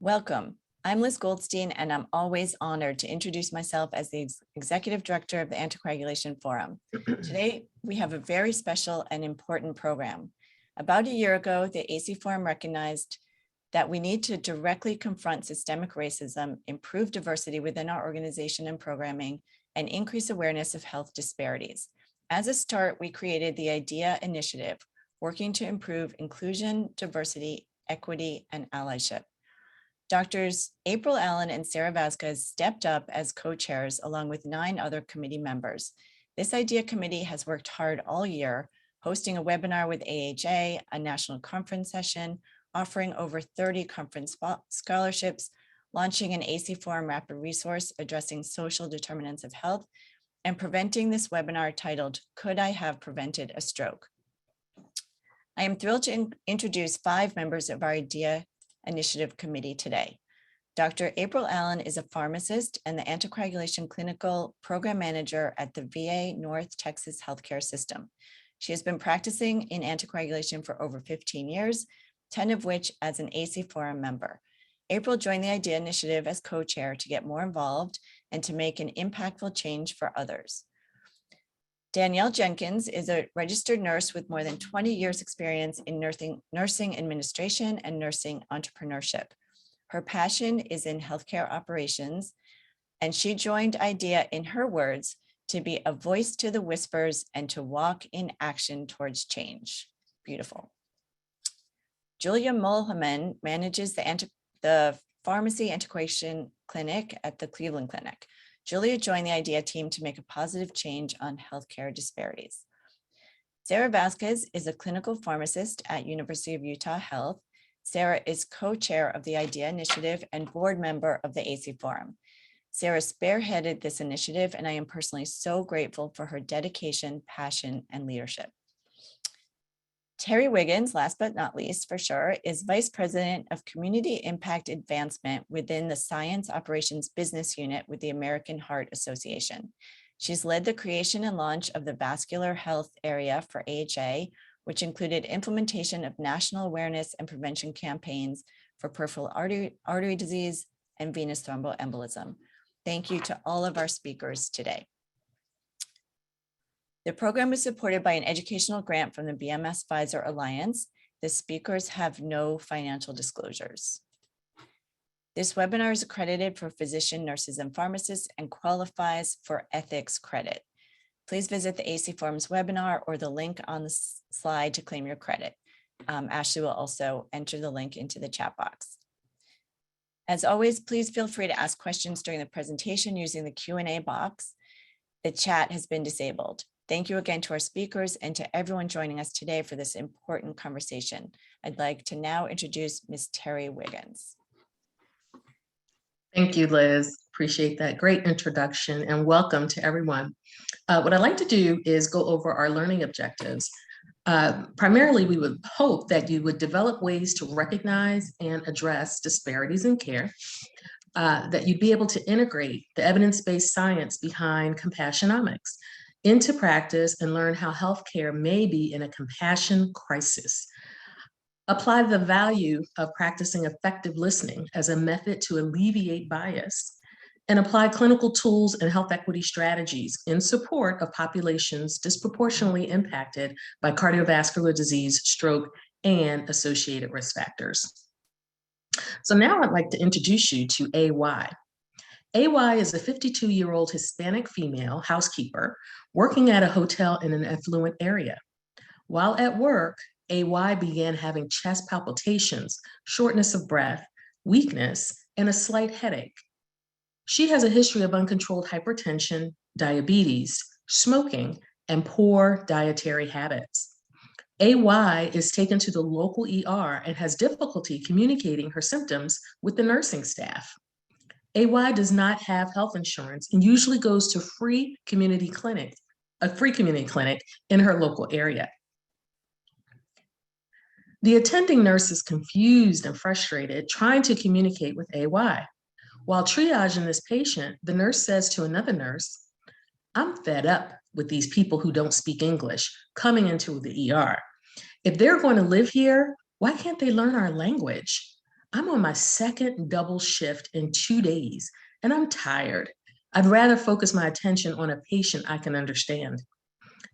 Welcome. I'm Liz Goldstein, and I'm always honored to introduce myself as the Executive Director of the Anticoagulation Forum. Today, we have a very special and important program. About a year ago, the AC Forum recognized that we need to directly confront systemic racism, improve diversity within our organization and programming, and increase awareness of health disparities. As a start, we created the IDEA Initiative, working to improve inclusion, diversity, equity, and allyship. Doctors April Allen and Sara Vazquez stepped up as co-chairs along with 9 other committee members. This IDEA committee has worked hard all year, hosting a webinar with AHA, a national conference session, offering over 30 conference scholarships, launching an AC Forum rapid resource addressing social determinants of health, and presenting this webinar titled, Could I Have Prevented a Stroke? I am thrilled to introduce 5 members of our IDEA Initiative Committee today. Dr. April Allen is a pharmacist and the Anticoagulation Clinical Program Manager at the VA North Texas Healthcare System. She has been practicing in anticoagulation for over 15 years, 10 of which as an AC Forum member. April joined the IDEA Initiative as co-chair to get more involved and to make an impactful change for others. Danielle Jenkins is a registered nurse with more than 20 years experience in nursing administration and nursing entrepreneurship. Her passion is in healthcare operations, and she joined IDEA, in her words, to be a voice to the whispers and to walk in action towards change. Beautiful. Julia Mulheman manages the pharmacy anticoagulation clinic at the Cleveland Clinic. Julia joined the IDEA team to make a positive change on healthcare disparities. Sara Vazquez is a clinical pharmacist at University of Utah Health. Sara is co-chair of the IDEA Initiative and board member of the AC Forum. Sara spearheaded this initiative, and I am personally so grateful for her dedication, passion, and leadership. Terri Wiggins, last but not least for sure, is Vice President of Community Impact Advancement within the Science Operations Business Unit with the American Heart Association. She's led the creation and launch of the vascular health area for AHA, which included implementation of national awareness and prevention campaigns for peripheral artery disease and venous thromboembolism. Thank you to all of our speakers today. The program is supported by an educational grant from the BMS Pfizer Alliance. The speakers have no financial disclosures. This webinar is accredited for physician, nurses, and pharmacists and qualifies for ethics credit. Please visit the AC Forum's webinar or the link on the slide to claim your credit. Ashley will also enter the link into the chat box. As always, please feel free to ask questions during the presentation using the Q&A box. The chat has been disabled. Thank you again to our speakers and to everyone joining us today for this important conversation. I'd like to now introduce Ms. Terri Wiggins. Thank you, Liz. Appreciate that great introduction and welcome to everyone. What I'd like to do is go over our learning objectives. Primarily, we would hope that you would develop ways to recognize and address disparities in care, that you'd be able to integrate the evidence-based science behind compassionomics into practice and learn how healthcare may be in a compassion crisis. Apply the value of practicing effective listening as a method to alleviate bias, and apply clinical tools and health equity strategies in support of populations disproportionately impacted by cardiovascular disease, stroke, and associated risk factors. So now I'd like to introduce you to AY. AY is a 52-year-old Hispanic female housekeeper working at a hotel in an affluent area. While at work, AY began having chest palpitations, shortness of breath, weakness, and a slight headache. She has a history of uncontrolled hypertension, diabetes, smoking, and poor dietary habits. AY is taken to the local ER and has difficulty communicating her symptoms with the nursing staff. AY does not have health insurance and usually goes to a free community clinic in her local area. The attending nurse is confused and frustrated, trying to communicate with AY. While triaging this patient, the nurse says to another nurse, "I'm fed up with these people who don't speak English coming into the ER. If they're going to live here, why can't they learn our language? I'm on my second double shift in 2 days, and I'm tired. I'd rather focus my attention on a patient I can understand.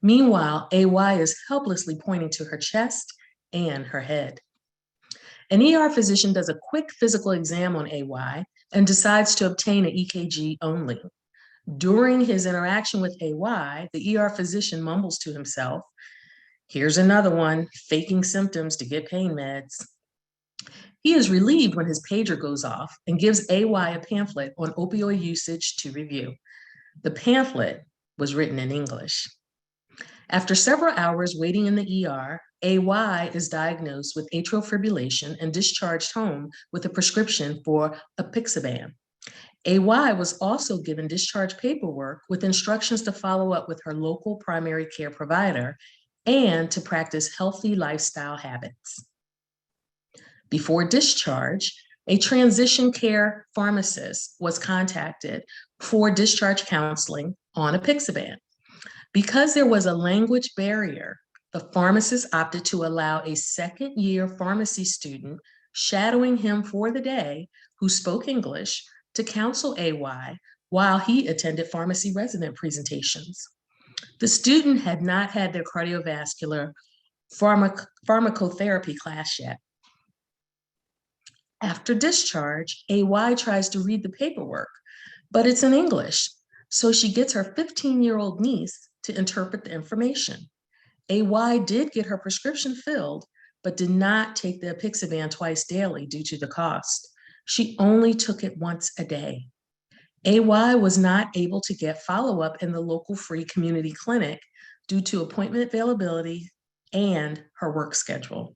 Meanwhile, AY is helplessly pointing to her chest and her head. An ER physician does a quick physical exam on AY and decides to obtain an EKG only. During his interaction with AY, the ER physician mumbles to himself, "Here's another one, faking symptoms to get pain meds." He is relieved when his pager goes off and gives AY a pamphlet on opioid usage to review. The pamphlet was written in English. After several hours waiting in the ER, AY is diagnosed with atrial fibrillation and discharged home with a prescription for apixaban. AY was also given discharge paperwork with instructions to follow up with her local primary care provider and to practice healthy lifestyle habits. Before discharge, a transition care pharmacist was contacted for discharge counseling on apixaban. Because there was a language barrier, the pharmacist opted to allow a second-year pharmacy student shadowing him for the day who spoke English to counsel AY while he attended pharmacy resident presentations. The student had not had their cardiovascular pharmacotherapy class yet. After discharge, AY tries to read the paperwork, but it's in English, so she gets her 15-year-old niece to interpret the information. AY did get her prescription filled, but did not take the apixaban twice daily due to the cost. She only took it once a day. AY was not able to get follow-up in the local free community clinic due to appointment availability and her work schedule.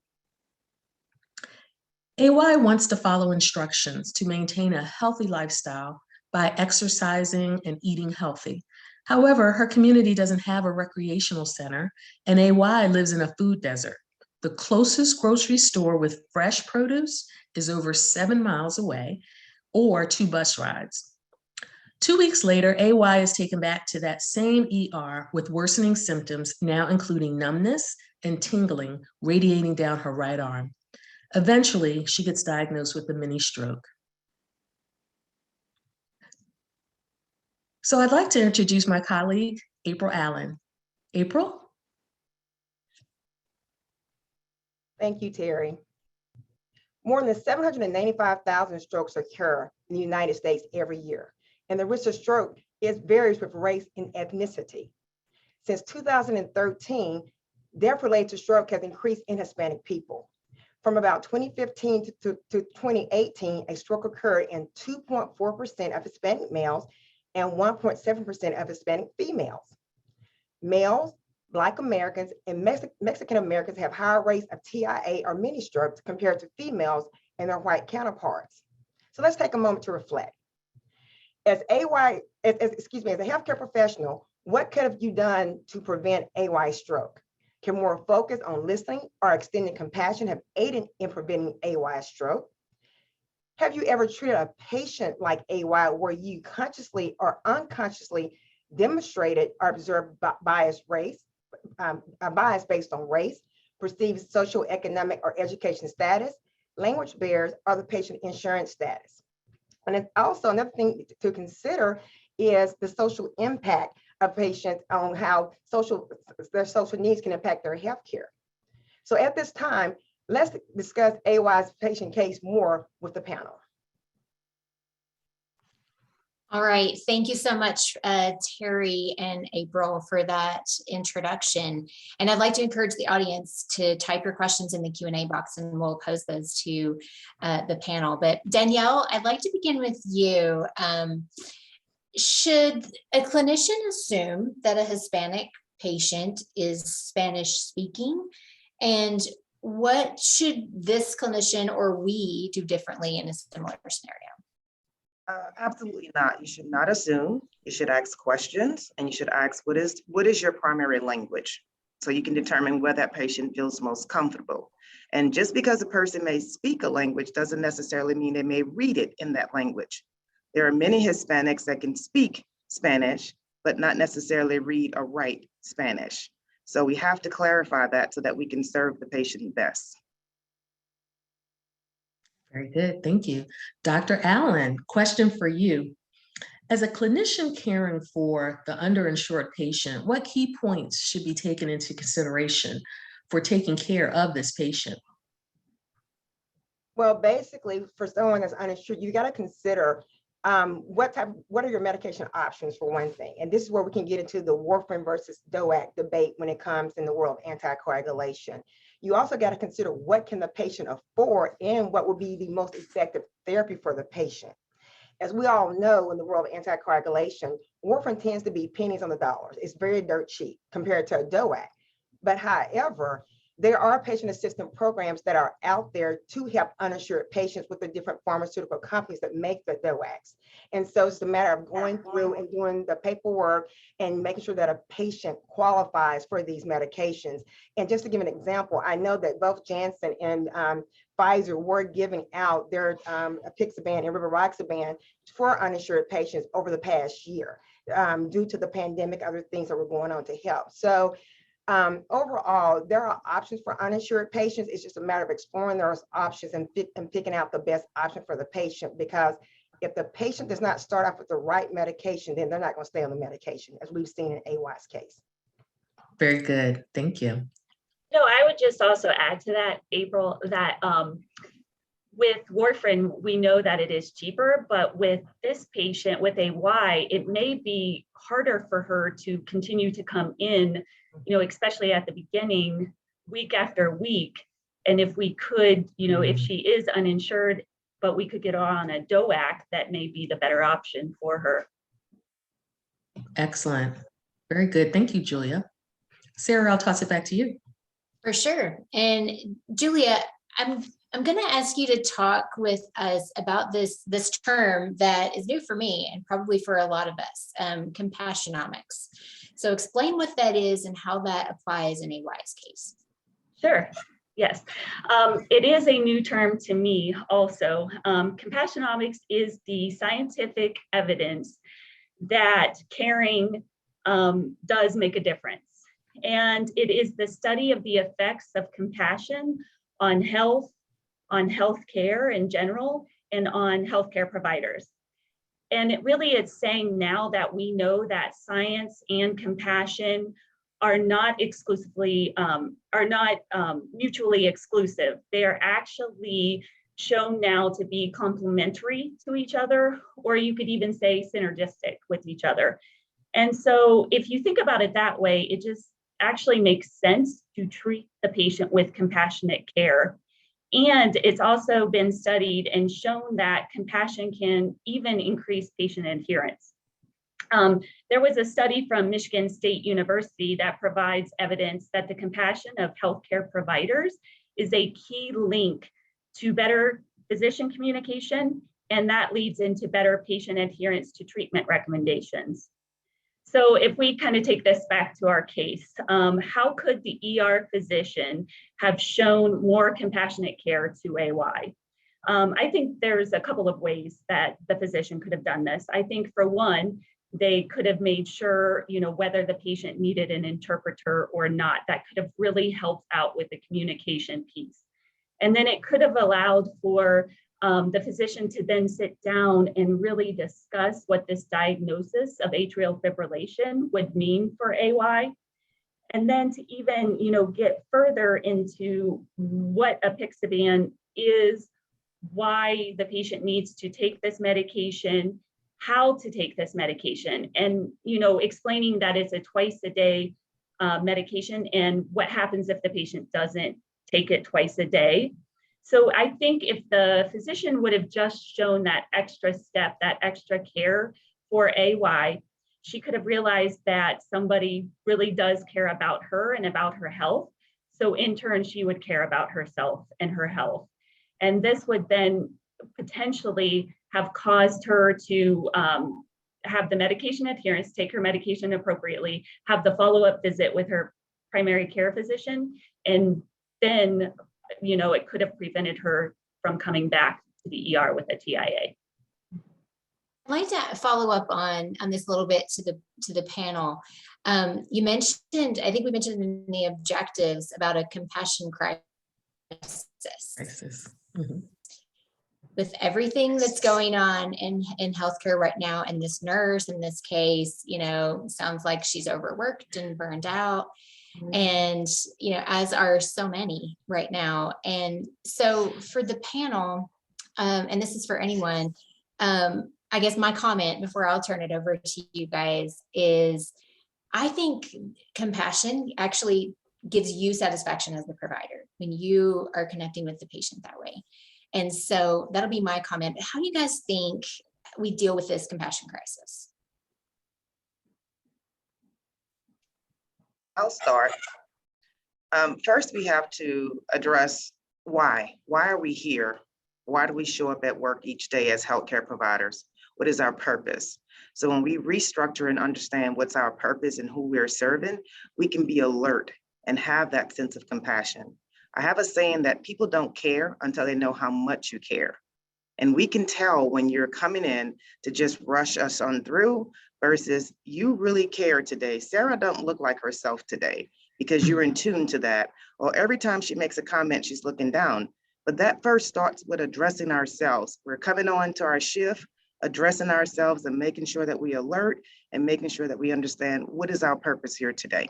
AY wants to follow instructions to maintain a healthy lifestyle by exercising and eating healthy. However, her community doesn't have a recreational center, and AY lives in a food desert. The closest grocery store with fresh produce is over 7 miles away, or 2 bus rides. 2 weeks later, AY is taken back to that same ER with worsening symptoms, now including numbness and tingling radiating down her right arm. Eventually, she gets diagnosed with a mini stroke. So I'd like to introduce my colleague, April Allen. April? Thank you, Terry. More than 795,000 strokes occur in the United States every year, and the risk of stroke varies with race and ethnicity. Since 2013, death related to stroke has increased in Hispanic people. From about 2015 to 2018, a stroke occurred in 2.4% of Hispanic males and 1.7% of Hispanic females. Males, Black Americans, and Mexican Americans have higher rates of TIA or mini strokes compared to females and their white counterparts. So let's take a moment to reflect. As a healthcare professional, what could have you done to prevent AY stroke? Can more focus on listening or extending compassion have aided in preventing AY stroke? Have you ever treated a patient like AY where you consciously or unconsciously demonstrated or observed bias based on race, perceived social, economic, or education status, language barriers, or the patient insurance status? And it's also another thing to consider is the social impact of patients on how their social needs can impact their healthcare. So at this time, let's discuss AY's patient case more with the panel. All right, thank you so much, Terry and April, for that introduction. And I'd like to encourage the audience to type your questions in the Q&A box, and we'll pose those to the panel. But Danielle, I'd like to begin with you. Should a clinician assume that a Hispanic patient is Spanish speaking? And what should this clinician or we do differently in a similar scenario? Absolutely not. You should not assume. You should ask questions, and you should ask what is your primary language, so you can determine where that patient feels most comfortable. And just because a person may speak a language doesn't necessarily mean they may read it in that language. There are many Hispanics that can speak Spanish, but not necessarily read or write Spanish. So we have to clarify that so that we can serve the patient best. Very good, thank you. Dr. Allen, question for you. As a clinician caring for the underinsured patient, what key points should be taken into consideration for taking care of this patient? Well, basically, for someone that's uninsured, you got to consider what are your medication options for one thing. And this is where we can get into the warfarin versus DOAC debate when it comes in the world of anticoagulation. You also got to consider what can the patient afford and what will be the most effective therapy for the patient. As we all know, in the world of anticoagulation, warfarin tends to be pennies on the dollars. It's very dirt cheap compared to a DOAC. But however, there are patient assistance programs that are out there to help uninsured patients with the different pharmaceutical companies that make the DOACs. And so it's a matter of going through and doing the paperwork and making sure that a patient qualifies for these medications. And just to give an example, I know that both Janssen and Pfizer were giving out their apixaban and rivaroxaban for uninsured patients over the past year due to the pandemic, other things that were going on to help. So overall, there are options for uninsured patients. It's just a matter of exploring those options and picking out the best option for the patient, because if the patient does not start off with the right medication, then they're not going to stay on the medication, as we've seen in AY's case. Very good, thank you. No, I would just also add to that, April, that with warfarin, we know that it is cheaper, but with this patient with AY, it may be harder for her to continue to come in, especially at the beginning, week after week. And if we could, if she is uninsured, but we could get her on a DOAC, that may be the better option for her. Excellent, very good, thank you, Julia. Sara, I'll toss it back to you. For sure. And Julia, I'm going to ask you to talk with us about this term that is new for me and probably for a lot of us, compassionomics. So explain what that is and how that applies in AY's case. Sure. Yes, it is a new term to me also. Compassionomics is the scientific evidence that caring does make a difference. And it is the study of the effects of compassion on health, on healthcare in general, and on healthcare providers. And it really is saying now that we know that science and compassion are not mutually exclusive. They are actually shown now to be complementary to each other, or you could even say synergistic with each other. And so if you think about it that way, it just actually makes sense to treat the patient with compassionate care. And it's also been studied and shown that compassion can even increase patient adherence. There was a study from Michigan State University that provides evidence that the compassion of healthcare providers is a key link to better physician communication, and that leads into better patient adherence to treatment recommendations. So if we kind of take this back to our case, how could the ER physician have shown more compassionate care to AY? I think there's a couple of ways that the physician could have done this. I think for one, they could have made sure, whether the patient needed an interpreter or not. That could have really helped out with the communication piece. And then it could have allowed for the physician to then sit down and really discuss what this diagnosis of atrial fibrillation would mean for AY. And then to even, get further into what apixaban is, why the patient needs to take this medication, how to take this medication, and, explaining that it's a twice a day medication and what happens if the patient doesn't take it twice a day. So I think if the physician would have just shown that extra step, that extra care for AY, she could have realized that somebody really does care about her and about her health. So in turn, she would care about herself and her health. And this would then potentially have caused her to have the medication adherence, take her medication appropriately, have the follow-up visit with her primary care physician, and then it could have prevented her from coming back to the ER with a TIA. I'd like to follow up on this a little bit to the panel. You mentioned, I think we mentioned in the objectives about a compassion crisis. Mm-hmm. with everything that's going on in healthcare right now, and this nurse in this case, you know, sounds like she's overworked and burned out. And, you know, as are so many right now. And so for the panel, and this is for anyone, I guess my comment before I'll turn it over to you guys is, I think compassion actually gives you satisfaction as the provider when you are connecting with the patient that way. And so that'll be my comment. But how do you guys think we deal with this compassion crisis? I'll start. First, we have to address why. Why are we here? Why do we show up at work each day as healthcare providers? What is our purpose? So when we restructure and understand what's our purpose and who we're serving, we can be alert and have that sense of compassion. I have a saying that people don't care until they know how much you care. And we can tell when you're coming in to just rush us on through versus you really care today. Sara don't look like herself today because you're in tune to that. Or every time she makes a comment, she's looking down. But that first starts with addressing ourselves. We're coming on to our shift, addressing ourselves and making sure that we alert and making sure that we understand what is our purpose here today.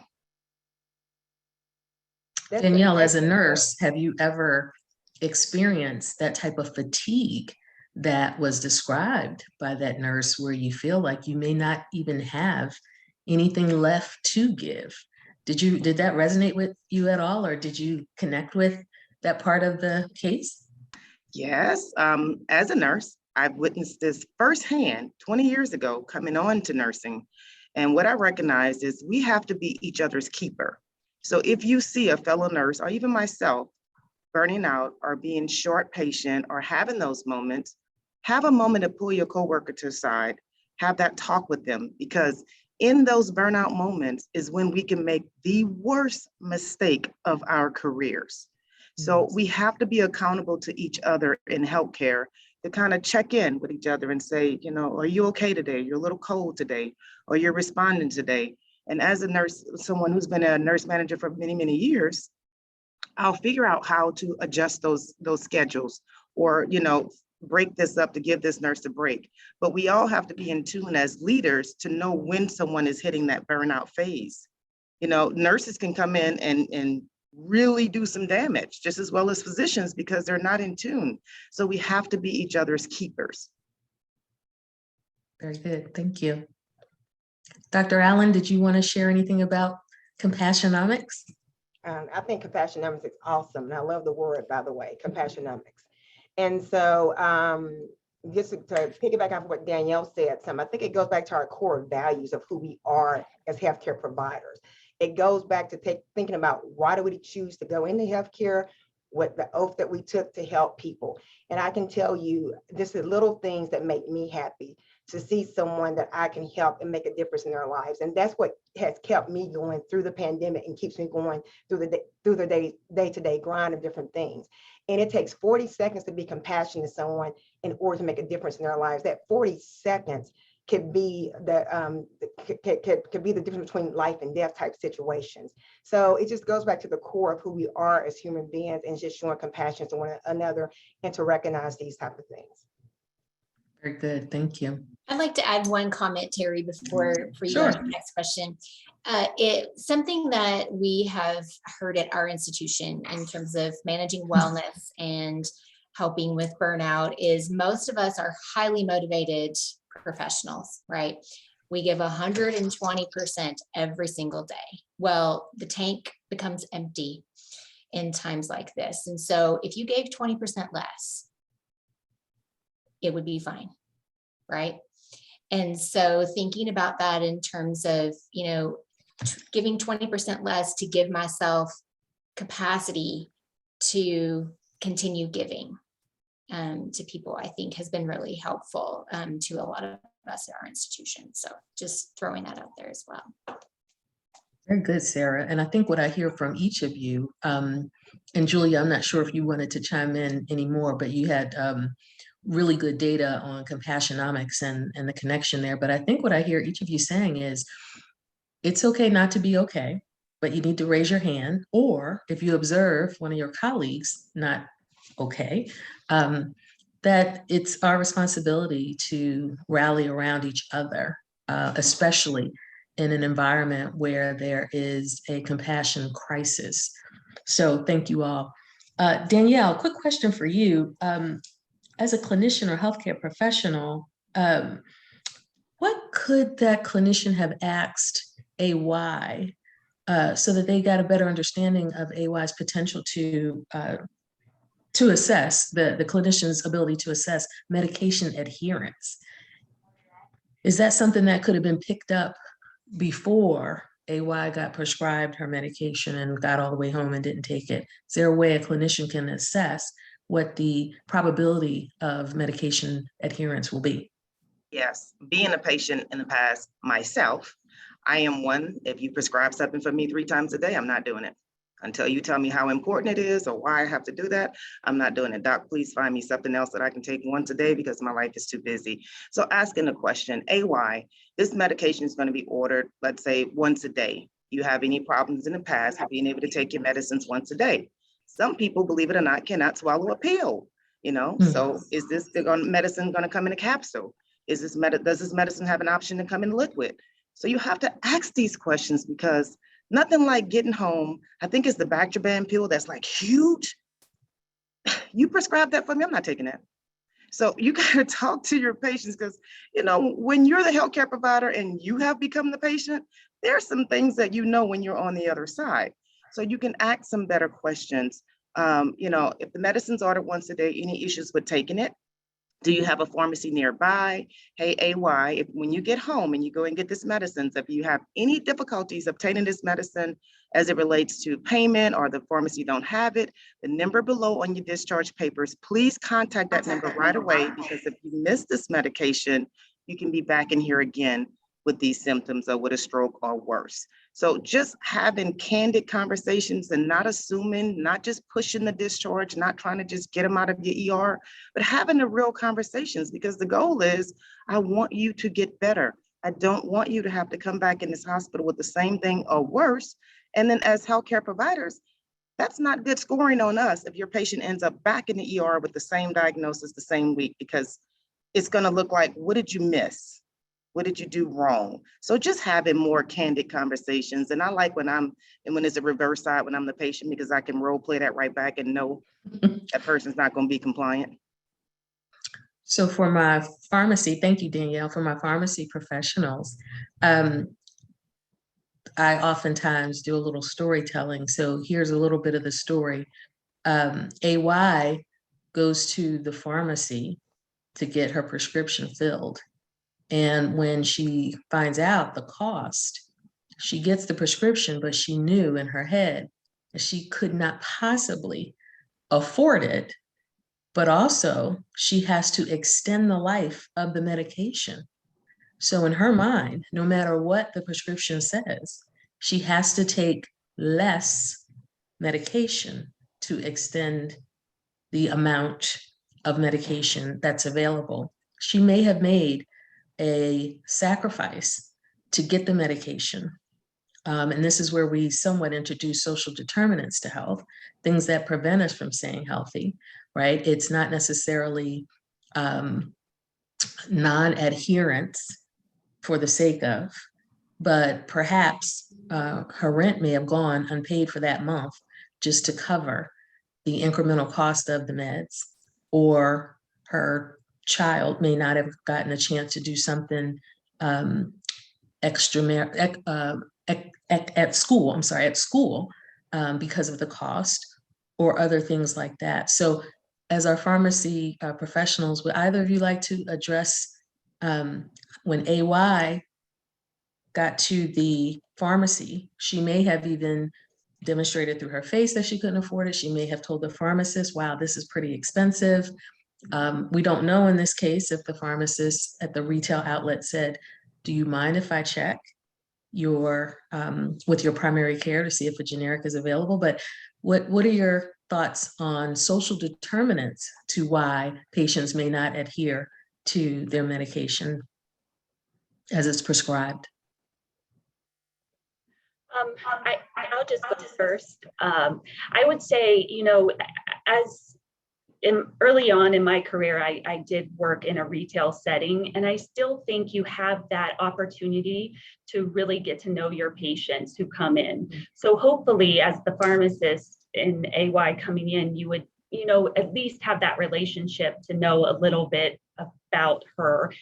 Danielle, as a nurse, have you ever experienced that type of fatigue that was described by that nurse, where you feel like you may not even have anything left to give? Did that resonate with you at all, or did you connect with that part of the case? Yes, as a nurse, I've witnessed this firsthand 20 years ago coming on to nursing. And what I recognized is we have to be each other's keeper. So if you see a fellow nurse or even myself burning out or being short patient or having those moments, have a moment to pull your coworker to the side, have that talk with them, because in those burnout moments is when we can make the worst mistake of our careers. So we have to be accountable to each other in healthcare to kind of check in with each other and say, you know, are you okay today? You're a little cold today, or you're responding today. And as a nurse, someone who's been a nurse manager for many, many years, I'll figure out how to adjust those schedules, or, you know, break this up to give this nurse a break. But we all have to be in tune as leaders to know when someone is hitting that burnout phase. You know, nurses can come in and really do some damage just as well as physicians because they're not in tune. So we have to be each other's keepers. Very good, thank you. Dr. Allen, did you want to share anything about compassionomics? I think compassionomics is awesome. And I love the word, by the way, compassionomics. And so just to piggyback off of what Danielle said, I think it goes back to our core values of who we are as healthcare providers. It goes back to thinking about why do we choose to go into healthcare, what the oath that we took to help people. And I can tell you, this is little things that make me happy, to see someone that I can help and make a difference in their lives. And that's what has kept me going through the pandemic and keeps me going through the day-to-day grind of different things. And it takes 40 seconds to be compassionate to someone in order to make a difference in their lives. That 40 seconds could be could be the difference between life and death type situations. So it just goes back to the core of who we are as human beings, and just showing compassion to one another and to recognize these type of things. Very good, thank you. I'd like to add one comment, Terri, before you go to the next question. Something that we have heard at our institution in terms of managing wellness and helping with burnout is most of us are highly motivated professionals, right? We give 120% every single day. Well, the tank becomes empty in times like this. And so if you gave 20% less, it would be fine, right? And so thinking about that in terms of, you know, giving 20% less to give myself capacity to continue giving to people, I think has been really helpful to a lot of us at our institution. So just throwing that out there as well. Very good, Sara. And I think what I hear from each of you, and Julia, I'm not sure if you wanted to chime in anymore, but you had really good data on compassionomics and the connection there. But I think what I hear each of you saying is, it's okay not to be okay, but you need to raise your hand. Or if you observe one of your colleagues not okay, that it's our responsibility to rally around each other, especially in an environment where there is a compassion crisis. So thank you all. Danielle, quick question for you. As a clinician or healthcare professional, what could that clinician have asked AY so that they got a better understanding of AY's potential to assess the clinician's ability to assess medication adherence? Is that something that could have been picked up before AY got prescribed her medication and got all the way home and didn't take it? Is there a way a clinician can assess what the probability of medication adherence will be? Yes, being a patient in the past myself, I am one, if you prescribe something for me 3 times a day, I'm not doing it. Until you tell me how important it is or why I have to do that, I'm not doing it. Doc, please find me something else that I can take once a day because my life is too busy. So asking the question, AY, this medication is going to be ordered, let's say once a day. You have any problems in the past of being able to take your medicines once a day? Some people, believe it or not, cannot swallow a pill, you know? So is this medicine going to come in a capsule? Does this medicine have an option to come in liquid? So you have to ask these questions because nothing like getting home. I think it's the Bactroban pill that's like huge. You prescribe that for me, I'm not taking that. So you gotta talk to your patients because, you know, when you're the healthcare provider and you have become the patient, there are some things that you know when you're on the other side. So you can ask some better questions. You know, if the medicine's ordered once a day, any issues with taking it? Do you have a pharmacy nearby? Hey, AY, when you get home and you go and get this medicine, if you have any difficulties obtaining this medicine as it relates to payment or the pharmacy don't have it, the number below on your discharge papers, please contact that number right away because if you miss this medication, you can be back in here again with these symptoms or with a stroke or worse. So just having candid conversations and not assuming, not just pushing the discharge, not trying to just get them out of your ER, but having the real conversations because the goal is, I want you to get better. I don't want you to have to come back in this hospital with the same thing or worse. And then as healthcare providers, that's not good scoring on us if your patient ends up back in the ER with the same diagnosis the same week, because it's gonna look like, what did you miss? What did you do wrong? So just having more candid conversations. And I like when it's a reverse side, when I'm the patient, because I can role play that right back and know that person's not going to be compliant. So for my pharmacy, thank you, Danielle, for my pharmacy professionals, I oftentimes do a little storytelling. So here's a little bit of the story. AY goes to the pharmacy to get her prescription filled. And when she finds out the cost, she gets the prescription, but she knew in her head that she could not possibly afford it, but also she has to extend the life of the medication. So in her mind, no matter what the prescription says, she has to take less medication to extend the amount of medication that's available. She may have made a sacrifice to get the medication. And this is where we somewhat introduce social determinants to health, things that prevent us from staying healthy, right? It's not necessarily non-adherence for the sake of, but perhaps her rent may have gone unpaid for that month just to cover the incremental cost of the meds, or her child may not have gotten a chance to do something at school because of the cost or other things like that. So as our pharmacy professionals, would either of you like to address when AY got to the pharmacy, she may have even demonstrated through her face that she couldn't afford it. She may have told the pharmacist, wow, this is pretty expensive. We don't know in this case if the pharmacist at the retail outlet said, do you mind if I check your with your primary care to see if a generic is available? But what are your thoughts on social determinants to why patients may not adhere to their medication as it's prescribed? I'll just go first. I would say, you know, as early on in my career, I did work in a retail setting, and I still think you have that opportunity to really get to know your patients who come in. So hopefully, as the pharmacist in AY coming in, you would, at least have that relationship to know a little bit about her.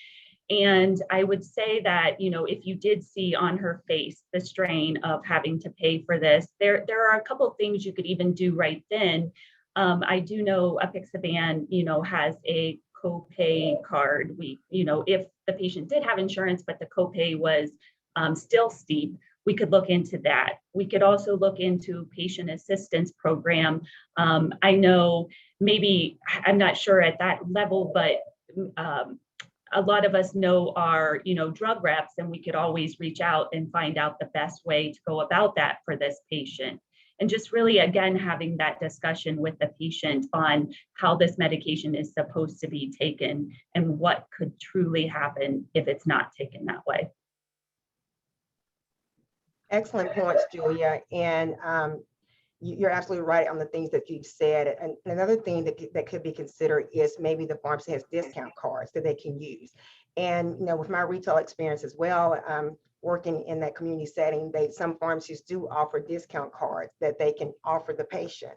And I would say that, if you did see on her face the strain of having to pay for this, there are a couple of things you could even do right then. I do know Apixaban, has a copay card. If the patient did have insurance, but the copay was still steep, we could look into that. We could also look into patient assistance program. I know maybe, I'm not sure at that level, but a lot of us know our, drug reps, and we could always reach out and find out the best way to go about that for this patient. And just really, again, having that discussion with the patient on how this medication is supposed to be taken and what could truly happen if it's not taken that way. Excellent points, Julia. And you're absolutely right on the things that you've said. And another thing that could be considered is maybe the pharmacy has discount cards that they can use. And with my retail experience as well, working in that community setting, some pharmacies do offer discount cards that they can offer the patient.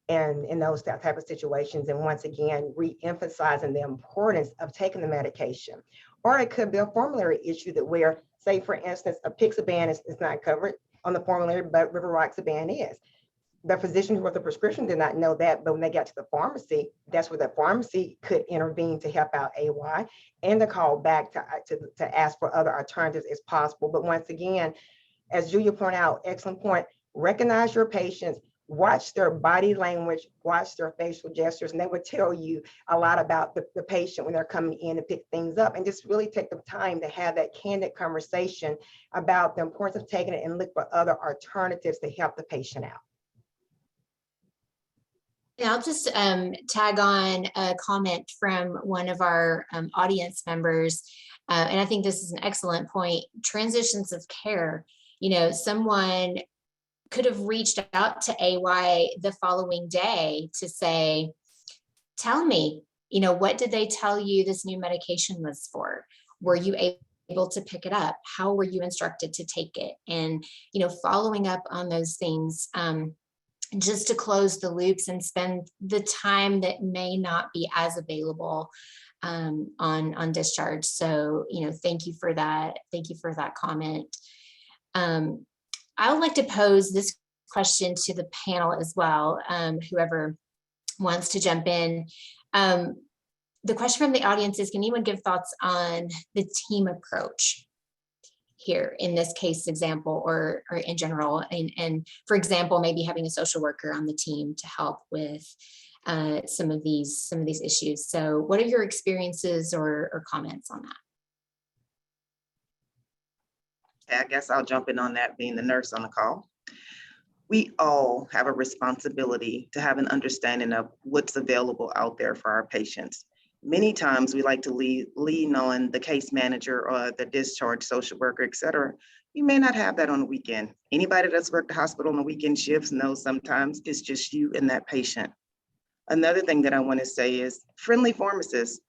And in those type of situations, and once again, re-emphasizing the importance of taking the medication. Or it could be a formulary issue that where, say for instance, Apixaban is not covered on the formulary, but rivaroxaban is. The physician who wrote the prescription did not know that, but when they got to the pharmacy, that's where the pharmacy could intervene to help out AY and to call back to ask for other alternatives as possible. But once again, as Julia pointed out, excellent point, recognize your patients, watch their body language, watch their facial gestures, and they would tell you a lot about the patient when they're coming in to pick things up, and just really take the time to have that candid conversation about the importance of taking it and look for other alternatives to help the patient out. And I'll just tag on a comment from one of our audience members. And I think this is an excellent point. Transitions of care. Someone could have reached out to AY the following day to say, tell me, what did they tell you this new medication was for? Were you able to pick it up? How were you instructed to take it? And, following up on those things, just to close the loops and spend the time that may not be as available on discharge. So, thank you for that. Thank you for that comment. I would like to pose this question to the panel as well, whoever wants to jump in. The question from the audience is, can anyone give thoughts on the team approach here in this case example, or in general, and for example, maybe having a social worker on the team to help with some of these issues. So what are your experiences or comments on that? I guess I'll jump in on that, being the nurse on the call. We all have a responsibility to have an understanding of what's available out there for our patients. Many times we like to lean on the case manager or the discharge social worker, et cetera. You may not have that on the weekend. Anybody that's worked the hospital on the weekend shifts knows sometimes it's just you and that patient. Another thing that I want to say is friendly pharmacists.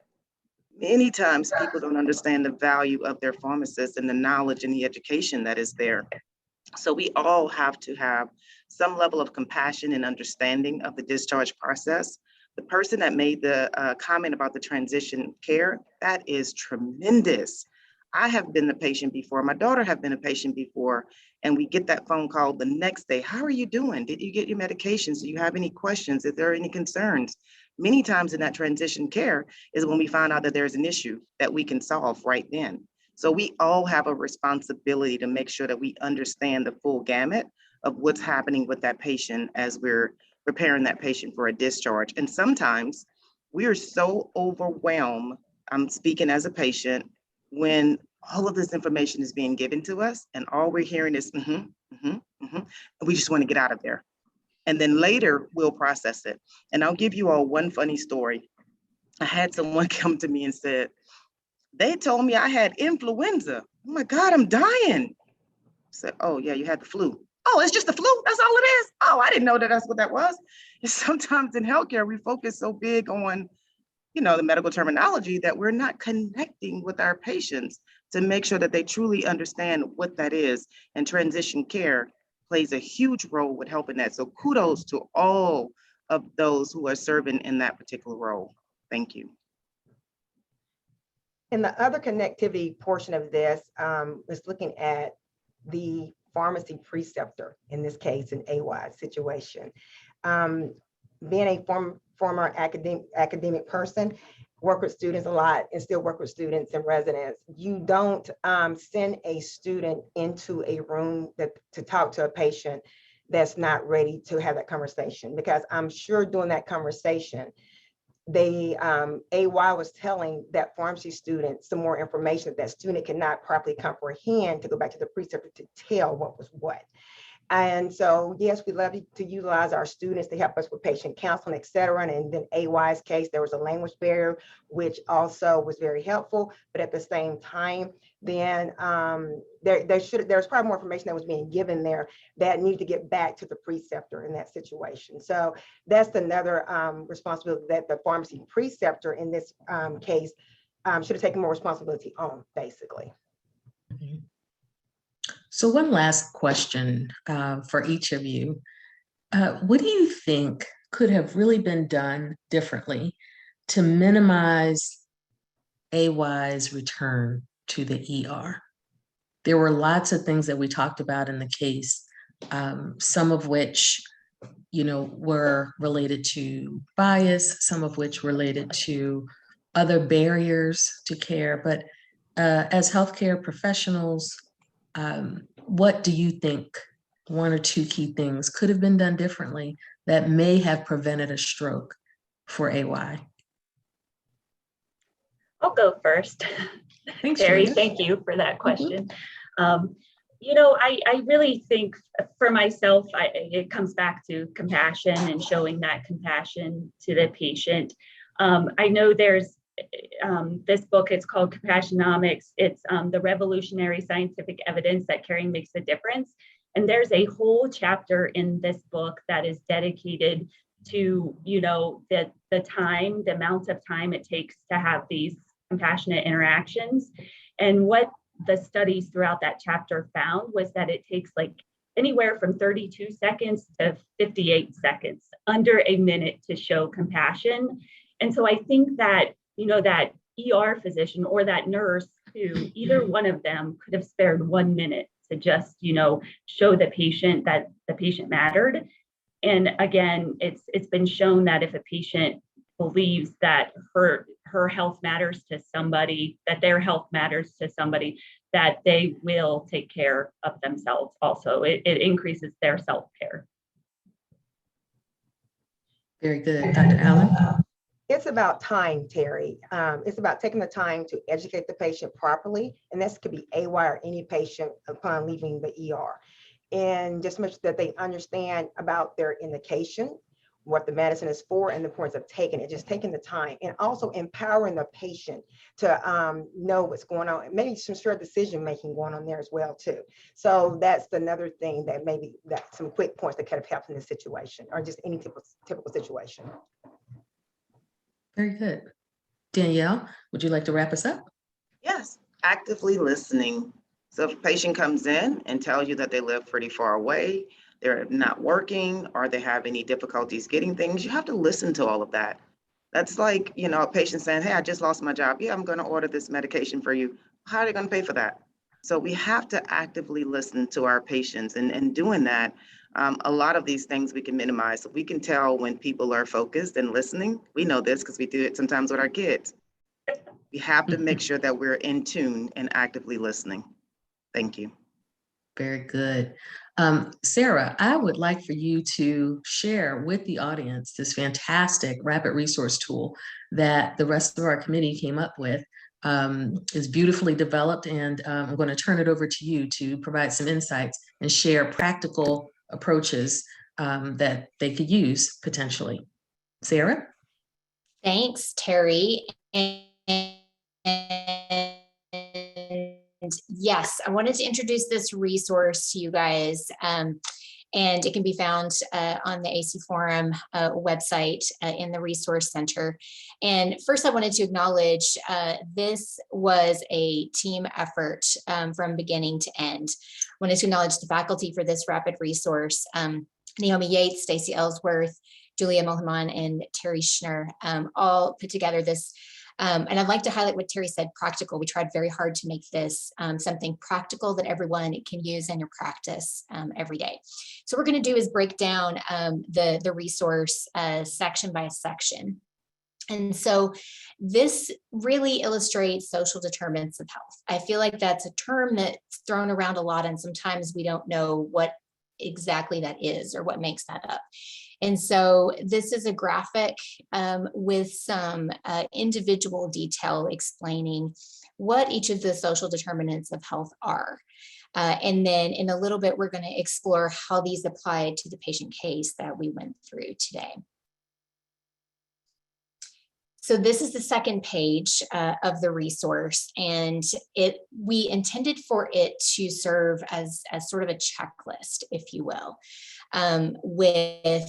Many times people don't understand the value of their pharmacists and the knowledge and the education that is there. So we all have to have some level of compassion and understanding of the discharge process. The person that made the comment about the transition care, that is tremendous. I have been the patient before. My daughter have been a patient before, and we get that phone call the next day. How are you doing? Did you get your medications? Do you have any questions? Is there any concerns? Many times in that transition care is when we find out that there's an issue that we can solve right then. So we all have a responsibility to make sure that we understand the full gamut of what's happening with that patient as we're preparing that patient for a discharge. And sometimes we are so overwhelmed, I'm speaking as a patient, when all of this information is being given to us and all we're hearing is and we just want to get out of there. And then later we'll process it. And I'll give you all one funny story. I had someone come to me and said, they told me I had influenza. Oh my God, I'm dying. I said, oh yeah, you had the flu. Oh, it's just the flu, that's all it is. Oh, I didn't know that that's what that was. sometimes in healthcare, we focus so big on, the medical terminology that we're not connecting with our patients to make sure that they truly understand what that is. And transition care plays a huge role with helping that. So kudos to all of those who are serving in that particular role. Thank you. And the other connectivity portion of this is looking at the pharmacy preceptor, in this case, an AY situation. Being a former academic person, work with students a lot and still work with students and residents. You don't send a student into a room to talk to a patient that's not ready to have that conversation, because I'm sure during that conversation, AY was telling that pharmacy student some more information that student cannot properly comprehend, to go back to the preceptor to tell what was what. And so, yes, we love to utilize our students to help us with patient counseling, et cetera. And then AY's case, there was a language barrier, which also was very helpful. But at the same time, then there's probably more information that was being given there that needed to get back to the preceptor in that situation. So that's another responsibility that the pharmacy preceptor in this case should have taken more responsibility on, basically. Mm-hmm. So one last question for each of you. What do you think could have really been done differently to minimize AY's return to the ER? There were lots of things that we talked about in the case, some of which, were related to bias, some of which related to other barriers to care. But as healthcare professionals, what do you think one or two key things could have been done differently that may have prevented a stroke for AY? I'll go first. Thanks, Terri, Terri. thank you for that question. I really think for myself, it comes back to compassion and showing that compassion to the patient. I know there's this book, it's called Compassionomics. It's the revolutionary scientific evidence that caring makes a difference. And there's a whole chapter in this book that is dedicated to, the amount of time it takes to have these compassionate interactions. And what the studies throughout that chapter found was that it takes like anywhere from 32 seconds to 58 seconds, under a minute, to show compassion. And so I think that that ER physician or that nurse too, either one of them could have spared 1 minute to just, show the patient that the patient mattered. And again, it's been shown that if a patient believes that her health matters to somebody, that their health matters to somebody, that they will take care of themselves also. It increases their self-care. Very good. Dr. Allen? It's about time, Terri. It's about taking the time to educate the patient properly. And this could be AY or any patient upon leaving the ER. And just make sure that they understand about their indication, what the medicine is for, and the importance of taking it, just taking the time, and also empowering the patient to know what's going on, and maybe some shared decision-making going on there as well too. So that's another thing that maybe that some quick points that could have helped in this situation, or just any typical situation. Very good. Danielle, would you like to wrap us up? Yes, actively listening. So if a patient comes in and tells you that they live pretty far away, they're not working, or they have any difficulties getting things, you have to listen to all of that. That's like, a patient saying, hey, I just lost my job. Yeah, I'm going to order this medication for you. How are they going to pay for that? So we have to actively listen to our patients, and doing that, a lot of these things we can minimize. So we can tell when people are focused and listening. We know this because we do it sometimes with our kids. We have to make sure that we're in tune and actively listening. Thank you. Very good. Sara, I would like for you to share with the audience this fantastic rapid resource tool that the rest of our committee came up with. Is beautifully developed, and I'm going to turn it over to you to provide some insights and share practical approaches that they could use potentially. Sara? Thanks, Terri. And yes, I wanted to introduce this resource to you guys. And it can be found on the AC Forum website in the Resource Center. And first, I wanted to acknowledge this was a team effort from beginning to end. I wanted to acknowledge the faculty for this rapid resource. Naomi Yates, Stacy Ellsworth, Julia Mulheman, and Terri Schner all put together this. And I'd like to highlight what Terri said, practical. We tried very hard to make this something practical that everyone can use in your practice every day. So what we're going to do is break down the resource section by section. And so this really illustrates social determinants of health. I feel like that's a term that's thrown around a lot, and sometimes we don't know what exactly that is or what makes that up. And so this is a graphic with some individual detail explaining what each of the social determinants of health are. And then in a little bit, we're going to explore how these apply to the patient case that we went through today. So this is the second page of the resource, and we intended for it to serve as sort of a checklist, if you will, with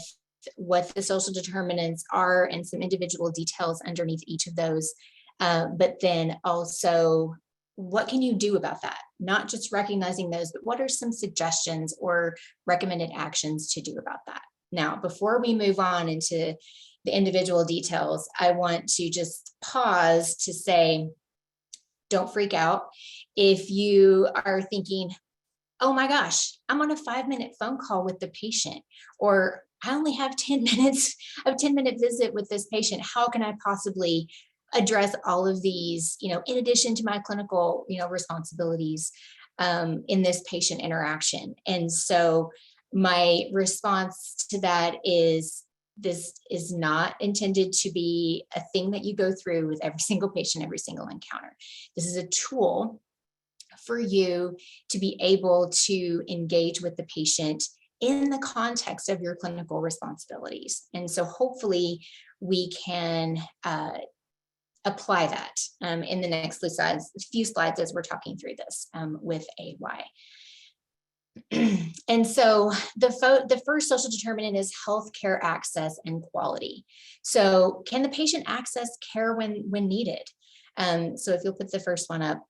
what the social determinants are and some individual details underneath each of those. But then also, what can you do about that? Not just recognizing those, but what are some suggestions or recommended actions to do about that? Now, before we move on into the individual details, I want to just pause to say, don't freak out. If you are thinking, oh my gosh, I'm on a 5-minute phone call with the patient, or I only have 10 minutes, a 10-minute visit with this patient. How can I possibly address all of these, in addition to my clinical, responsibilities in this patient interaction? And so my response to that is, this is not intended to be a thing that you go through with every single patient, every single encounter. This is a tool for you to be able to engage with the patient in the context of your clinical responsibilities. And so hopefully we can apply that in the next few slides as we're talking through this with AY. And so the first social determinant is healthcare access and quality. So can the patient access care when needed? So if you'll put the first one up.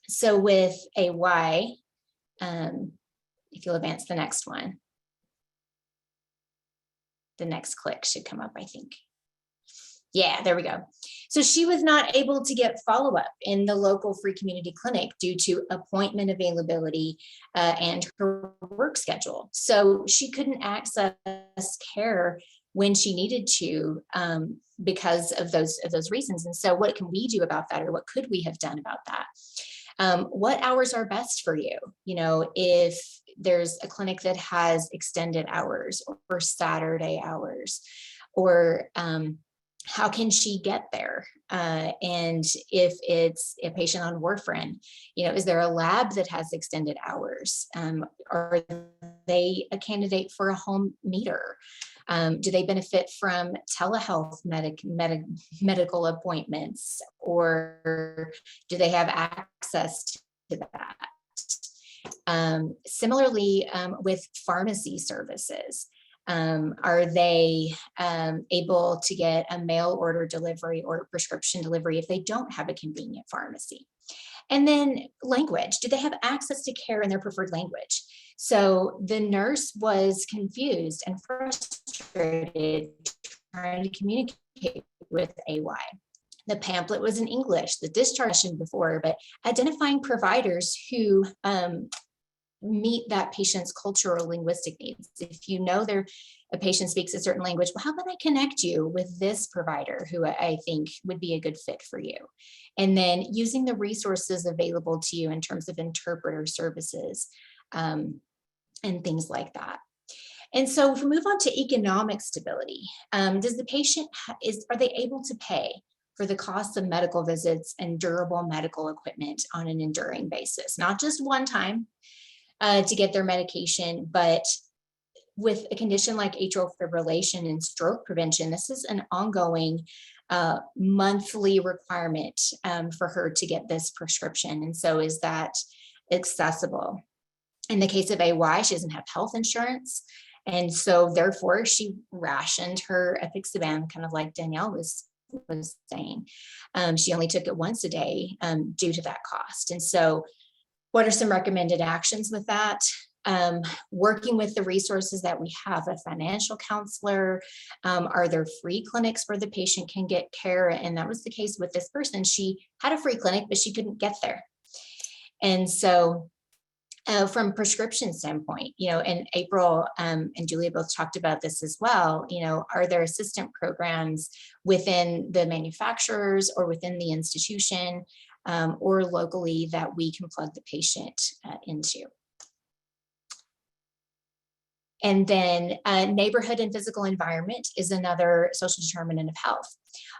So with AY, if you'll advance the next one, the next click should come up, I think. Yeah, there we go. So she was not able to get follow-up in the local free community clinic due to appointment availability and her work schedule. So she couldn't access care when she needed to because of those reasons. And so what can we do about that, or what could we have done about that? What hours are best for you? If there's a clinic that has extended hours or Saturday hours, or how can she get there? And if it's a patient on warfarin, is there a lab that has extended hours? Are they a candidate for a home meter? Do they benefit from telehealth medical appointments, or do they have access to that? Similarly, with pharmacy services, are they able to get a mail order delivery or prescription delivery if they don't have a convenient pharmacy? And then language, do they have access to care in their preferred language? So the nurse was confused and frustrated trying to communicate with AY. The pamphlet was in English, the discharge before, but identifying providers who meet that patient's cultural linguistic needs. If you know a patient speaks a certain language, well, how about I connect you with this provider who I think would be a good fit for you? And then using the resources available to you in terms of interpreter services and things like that. And so if we move on to economic stability, does the patient, are they able to pay for the cost of medical visits and durable medical equipment on an enduring basis? Not just one time to get their medication, but with a condition like atrial fibrillation and stroke prevention, this is an ongoing monthly requirement for her to get this prescription. And so is that accessible? In the case of AY, she doesn't have health insurance. And so therefore she rationed her apixaban, kind of like Danielle was saying. She only took it once a day due to that cost. And so what are some recommended actions with that? Working with the resources that we have, a financial counselor, are there free clinics where the patient can get care? And that was the case with this person. She had a free clinic, but she couldn't get there. And so from prescription standpoint, and April and Julia both talked about this as well, are there assistant programs within the manufacturers or within the institution or locally that we can plug the patient into? And then neighborhood and physical environment is another social determinant of health.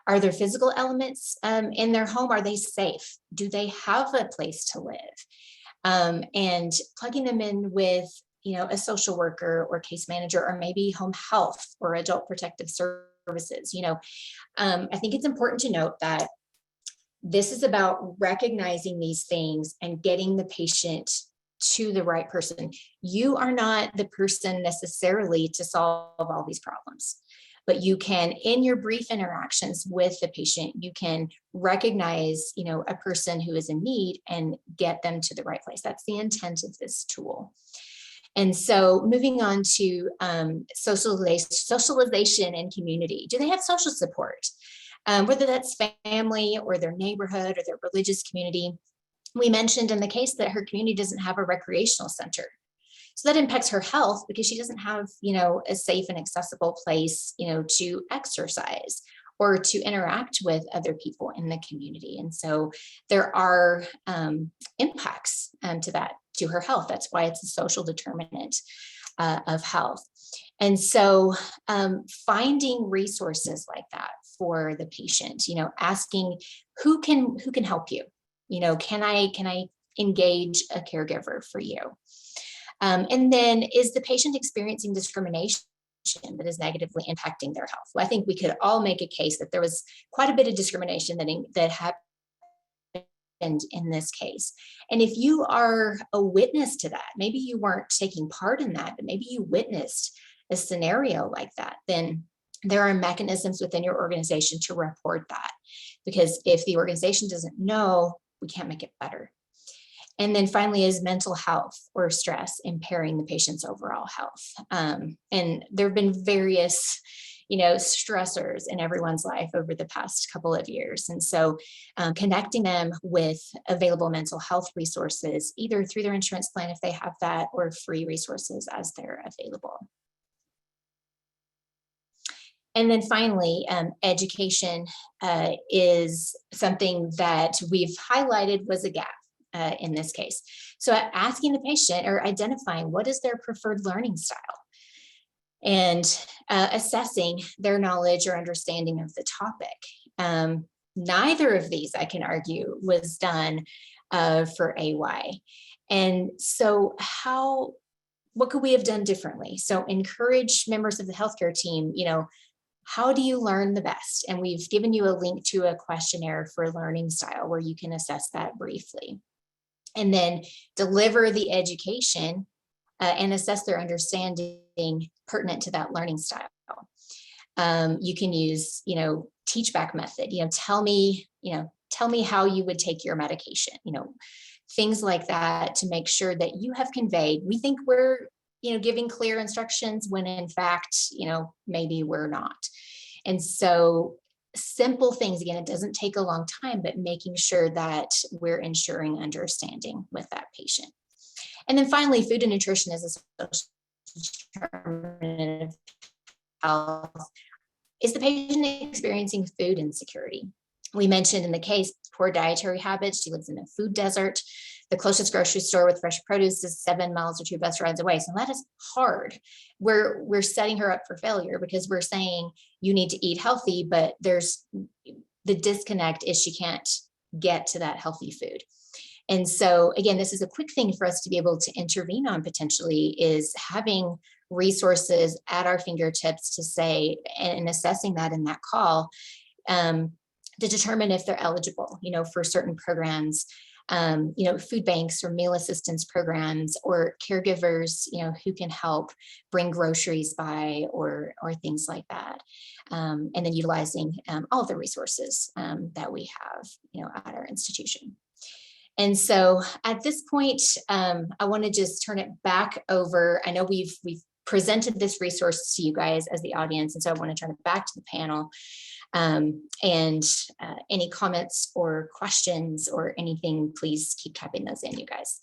Are there physical elements in their home? Are they safe? Do they have a place to live? And plugging them in with, a social worker or case manager, or maybe home health or adult protective services. I think it's important to note that this is about recognizing these things and getting the patient to the right person. You are not the person necessarily to solve all these problems, but you can, in your brief interactions with the patient, you can recognize, a person who is in need and get them to the right place. That's the intent of this tool. And so moving on to socialization and community. Do they have social support? Whether that's family or their neighborhood or their religious community. We mentioned in the case that her community doesn't have a recreational center. So that impacts her health because she doesn't have, a safe and accessible place, to exercise or to interact with other people in the community. And so there are impacts to her health. That's why it's a social determinant of health. And so finding resources like that for the patient, asking who can help you? Can I engage a caregiver for you? And then is the patient experiencing discrimination that is negatively impacting their health? Well, I think we could all make a case that there was quite a bit of discrimination that happened in this case. And if you are a witness to that, maybe you weren't taking part in that, but maybe you witnessed a scenario like that, then there are mechanisms within your organization to report that. Because if the organization doesn't know, we can't make it better. And then finally is mental health or stress impairing the patient's overall health. And there have been various, stressors in everyone's life over the past couple of years. And so connecting them with available mental health resources, either through their insurance plan if they have that, or free resources as they're available. And then finally, education is something that we've highlighted was a gap in this case. So asking the patient or identifying what is their preferred learning style and assessing their knowledge or understanding of the topic. Neither of these, I can argue, was done for AY. And so what could we have done differently? So encourage members of the healthcare team, how do you learn the best? And we've given you a link to a questionnaire for learning style where you can assess that briefly. And then deliver the education and assess their understanding pertinent to that learning style. You can use, teach back method, tell me how you would take your medication, things like that to make sure that you have conveyed. We think we're giving clear instructions when in fact, maybe we're not. And so simple things, again, it doesn't take a long time, but making sure that we're ensuring understanding with that patient. And then finally, food and nutrition is a social determinant of health. Is the patient experiencing food insecurity? We mentioned in the case, poor dietary habits. She lives in a food desert. The closest grocery store with fresh produce is 7 miles or 2 bus rides away. So that is hard. We're setting her up for failure because we're saying you need to eat healthy, but there's the disconnect is she can't get to that healthy food. And so again, this is a quick thing for us to be able to intervene on potentially is having resources at our fingertips to say, and assessing that in that call, to determine if they're eligible, for certain programs. food banks or meal assistance programs, or caregivers, who can help bring groceries by or things like that. And then utilizing all of the resources that we have, at our institution. And so at this point, I want to just turn it back over. I know we've presented this resource to you guys as the audience, and so I want to turn it back to the panel. And any comments or questions or anything, please keep typing those in, you guys.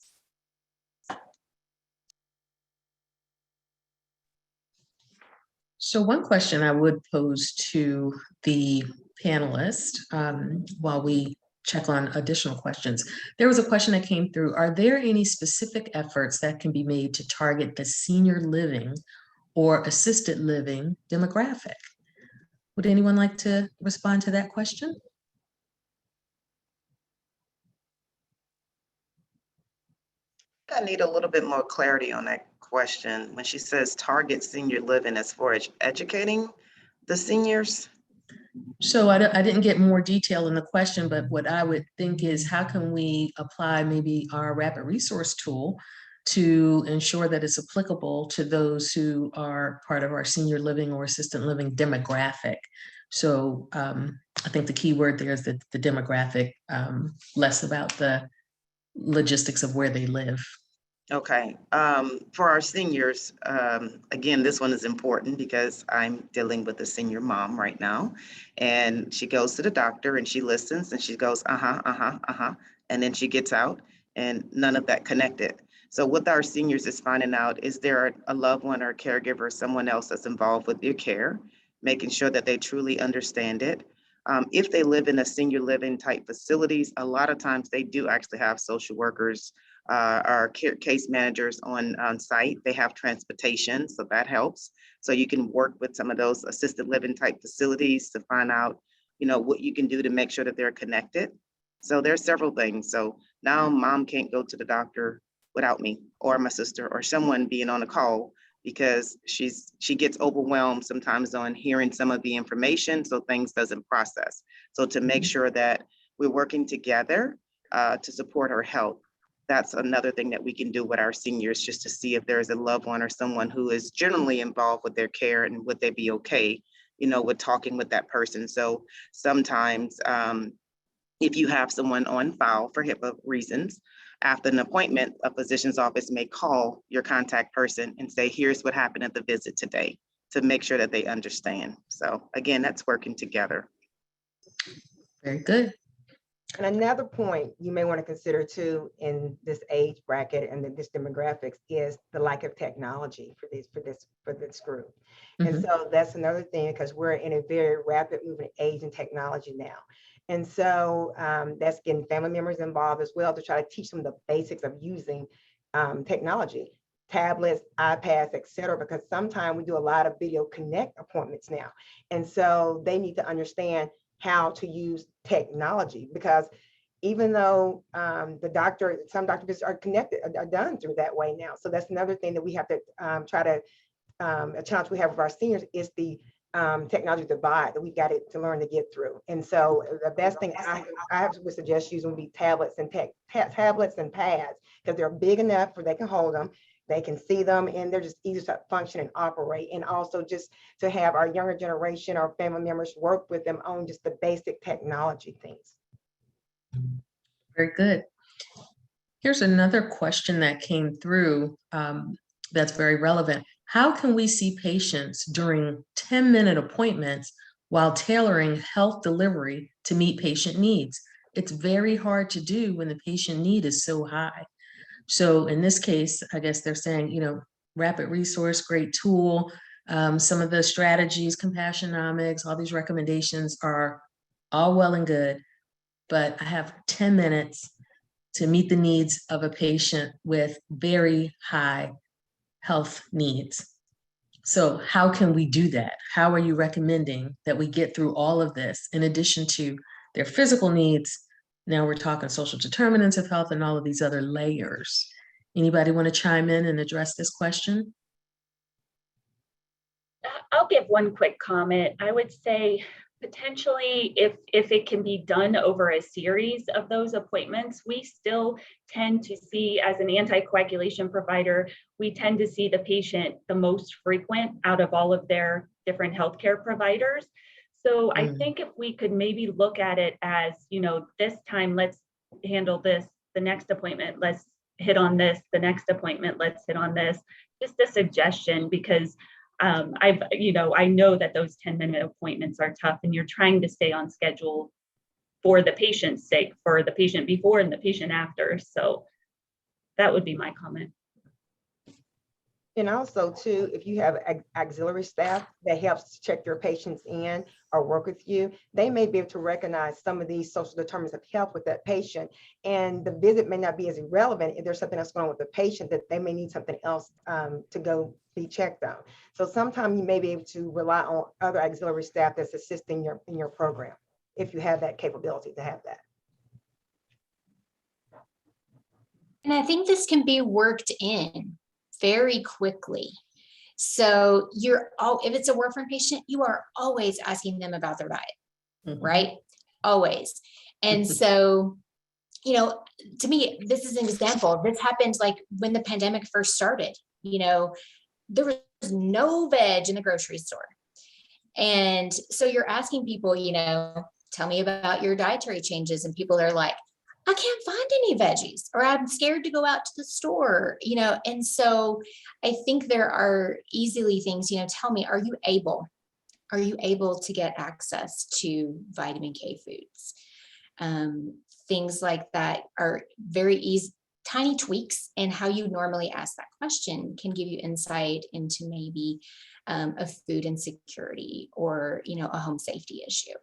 So one question I would pose to the panelists while we check on additional questions. There was a question that came through. Are there any specific efforts that can be made to target the senior living or assisted living demographic? Would anyone like to respond to that question? I need a little bit more clarity on that question. When she says target senior living as far as educating the seniors? So I didn't get more detail in the question, but what I would think is, how can we apply maybe our rapid resource tool to ensure that it's applicable to those who are part of our senior living or assisted living demographic? So I think the key word there is the demographic, less about the logistics of where they live. Okay, for our seniors, again, this one is important because I'm dealing with a senior mom right now, and she goes to the doctor and she listens and she goes, and then she gets out and none of that connected. So with our seniors is finding out, is there a loved one or a caregiver, someone else that's involved with their care, making sure that they truly understand it. If they live in a senior living type facilities, a lot of times they do actually have social workers, our case managers on site. They have transportation, so that helps. So you can work with some of those assisted living type facilities to find out, what you can do to make sure that they're connected. So there's several things. So now mom can't go to the doctor without me or my sister or someone being on a call, because she gets overwhelmed sometimes on hearing some of the information, so things doesn't process. So to make sure that we're working together to support her health. That's another thing that we can do with our seniors, just to see if there's a loved one or someone who is generally involved with their care, and would they be okay, with talking with that person. So sometimes if you have someone on file for HIPAA reasons, after an appointment, a physician's office may call your contact person and say, here's what happened at the visit today, to make sure that they understand. So again, that's working together. Very good. And another point you may want to consider too in this age bracket and this demographics is the lack of technology for this group. And so that's another thing, because we're in a very rapid moving age in technology now. And so that's getting family members involved as well to try to teach them the basics of using technology, tablets, iPads, et cetera, because sometimes we do a lot of video connect appointments now. And so they need to understand how to use technology, because even though some doctor visits are connected, are done through that way now. So that's another thing that we have to try to, a challenge we have with our seniors is the technology divide that we got to learn to get through. And so the best thing I would suggest using would be tablets and tablets and pads, because they're big enough where they can hold them, they can see them, and they're just easy to function and operate. And also just to have our younger generation, our family members work with them on just the basic technology things. Very good. Here's another question that came through that's very relevant. How can we see patients during 10-minute appointments while tailoring health delivery to meet patient needs? It's very hard to do when the patient need is so high. So in this case, I guess they're saying, rapid resource, great tool. Some of the strategies, compassionomics, all these recommendations are all well and good, but I have 10 minutes to meet the needs of a patient with very high health needs. So how can we do that? How are you recommending that we get through all of this in addition to their physical needs? Now we're talking social determinants of health and all of these other layers. Anybody want to chime in and address this question? I'll give one quick comment. I would say potentially, if it can be done over a series of those appointments, we still tend to see, as an anticoagulation provider, we tend to see the patient the most frequent out of all of their different healthcare providers. So I think if we could maybe look at it as, this time, let's handle this, the next appointment, let's hit on this, the next appointment, let's hit on this, just a suggestion, because I know that those 10-minute appointments are tough, and you're trying to stay on schedule for the patient's sake, for the patient before and the patient after. So that would be my comment. And also too, if you have auxiliary staff that helps check your patients in or work with you, they may be able to recognize some of these social determinants of health with that patient. And the visit may not be as irrelevant if there's something else going on with the patient, that they may need something else to go be checked on. So sometimes you may be able to rely on other auxiliary staff that's assisting in your program, if you have that capability to have that. And I think this can be worked in very quickly. So if it's a warfarin patient, you are always asking them about their diet, right? Always. And so, to me, this is an example. This happened like when the pandemic first started, there was no veg in the grocery store. And so you're asking people, tell me about your dietary changes. And people are like, I can't find any veggies, or I'm scared to go out to the store, and so I think there are easily things, tell me, are you able to get access to vitamin K foods? Things like that are very easy, tiny tweaks, and how you normally ask that question can give you insight into maybe a food insecurity or, a home safety issue.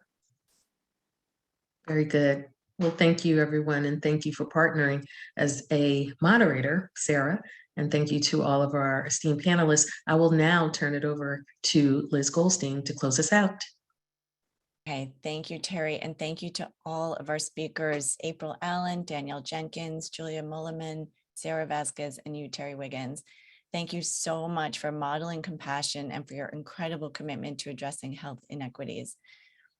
Very good. Well, thank you, everyone, and thank you for partnering as a moderator, Sara, and thank you to all of our esteemed panelists. I will now turn it over to Liz Goldstein to close us out. Okay, thank you, Terri, and thank you to all of our speakers, April Allen, Danielle Jenkins, Julia Mulheman, Sara Vazquez, and you, Terri Wiggins. Thank you so much for modeling compassion and for your incredible commitment to addressing health inequities.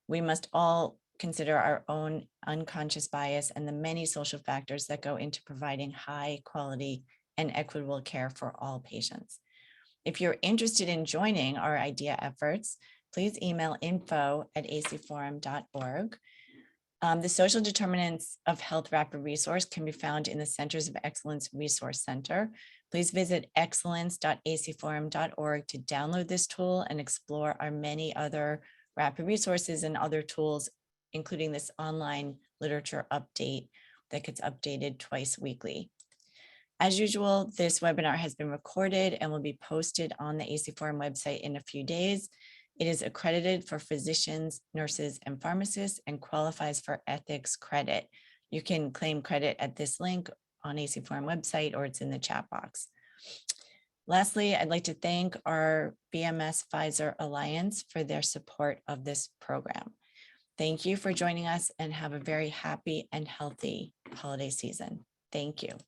We must all consider our own unconscious bias and the many social factors that go into providing high quality and equitable care for all patients. If you're interested in joining our IDEA efforts, please email info@acforum.org. The Social Determinants of Health Rapid Resource can be found in the Centers of Excellence Resource Center. Please visit excellence.acforum.org to download this tool and explore our many other rapid resources and other tools, including this online literature update that gets updated twice weekly. As usual, this webinar has been recorded and will be posted on the AC Forum website in a few days. It is accredited for physicians, nurses, and pharmacists and qualifies for ethics credit. You can claim credit at this link on AC Forum website, or it's in the chat box. Lastly, I'd like to thank our BMS Pfizer Alliance for their support of this program. Thank you for joining us, and have a very happy and healthy holiday season. Thank you.